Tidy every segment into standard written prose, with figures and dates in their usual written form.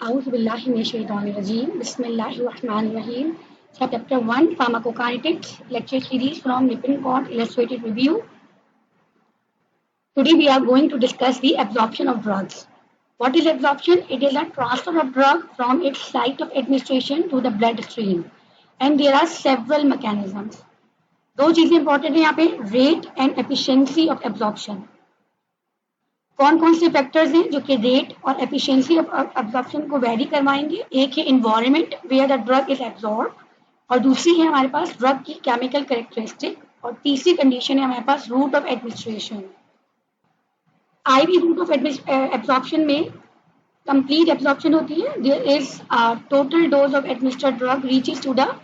A'udhu billahi minash shaitanir rajeem. Bismillahir Rahmanir Rahim. Chapter 1 Pharmacokinetics lecture series from Lippincott Illustrated Review. Today we are going to discuss the absorption of drugs. What is absorption? It is a transfer of drug from its site of administration to the bloodstream. And there are several mechanisms. दो चीजें important है यहाँ पे, rate and efficiency of absorption. कौन कौन से factors हैं जो कि रेट और एफिशिएंसी ऑफ एब्जॉर्प्शन को वेरी करवाएंगे. एक है environment where the drug is absorb, और दूसरी है हमारे पास ड्रग की केमिकल कैरेक्टरिस्टिक, और तीसरी कंडीशन है हमारे पास route of administration. IV route of absorption में कंप्लीट एब्जॉर्प्शन होती है. There is total dose of administered drug reaches to the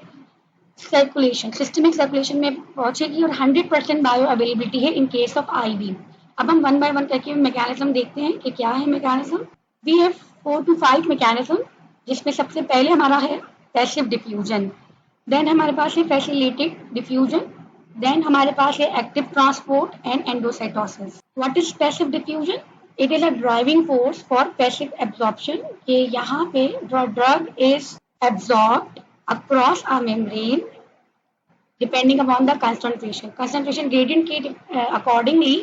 circulation, systemic circulation में पहुंचेगी, और 100% बायो अवेलेबिलिटी है इन केस ऑफ आईवी. अब हम वन बाय वन करके मैकेनिज्म देखते हैं कि क्या है mechanism. We have 4 to 5 mechanism, जिसमें सबसे पहले हमारा है पैसिव डिफ्यूजन, देन हमारे पास है फैसिलिटेड डिफ्यूजन, देन हमारे पास है active transport and endocytosis. What is passive diffusion? It is a driving force for passive absorption. कि यहाँ पे drug is absorbed across a membrane depending upon the concentration gradient के accordingly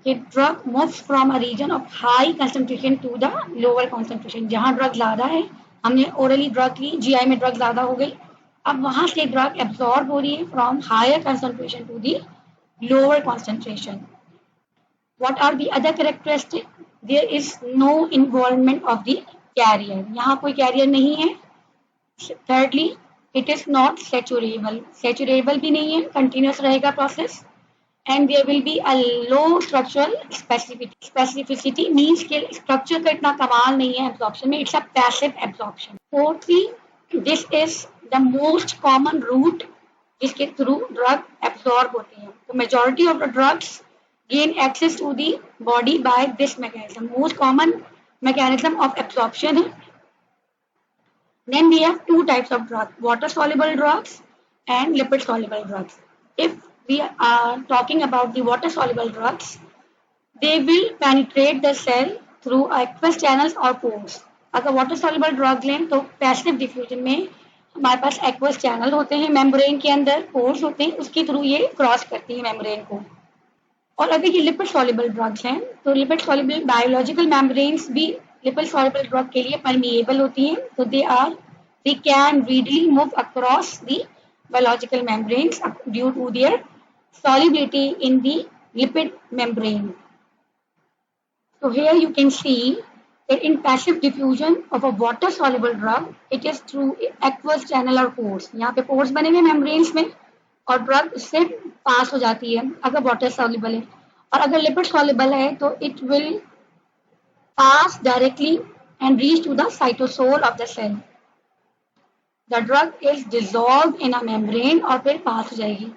the drug moves from a region of high concentration to the lower concentration. जहाँ drug ज़्यादा है, हमने orally drug ली, GI में drug ज़्यादा हो गई, अब वहाँ से ड्रग एब्जॉर्ब हो रही है from higher concentration to the lower concentration. What are the other characteristics? There is no involvement of the carrier. यहाँ कोई कैरियर नहीं है. Thirdly, it is not saturable. Saturable भी नहीं है, continuous रहेगा process. And there will be a low structural specificity. Specificity means कि structure का इतना कमाल नहीं है absorption में. It's a passive absorption. Fourthly, this is the most common route जिसके through drug absorb होती है. The majority of the drugs gain access to the body by this mechanism. Most common mechanism of absorption है. Then we have two types of drugs: water soluble drugs and lipid soluble drugs. If we are talking about the water soluble drugs, they will penetrate the cell through aqueous channels or pores. अगर water soluble drug लें तो passive diffusion में हमारे पास aqueous channel होते हैं, membrane के अंदर pores होते हैं, उसके थ्रू ये क्रॉस करती है membrane को. और अगर ये lipid soluble drugs हैं तो lipid soluble biological membranes भी lipid soluble drug के लिए permeable होती हैं, तो they can readily move across the biological membranes due to their solubility in the lipid membrane. So here you can see that in passive diffusion of a water soluble drug, it is through aqueous channel or pores. यहाँ पे pores बने हुए membranes में, और drug उससे पास हो जाती है अगर water soluble है. और अगर lipid soluble है तो it will pass directly and reach to the cytosol of the cell. The drug is dissolved in a membrane और फिर पास हो जाएगी.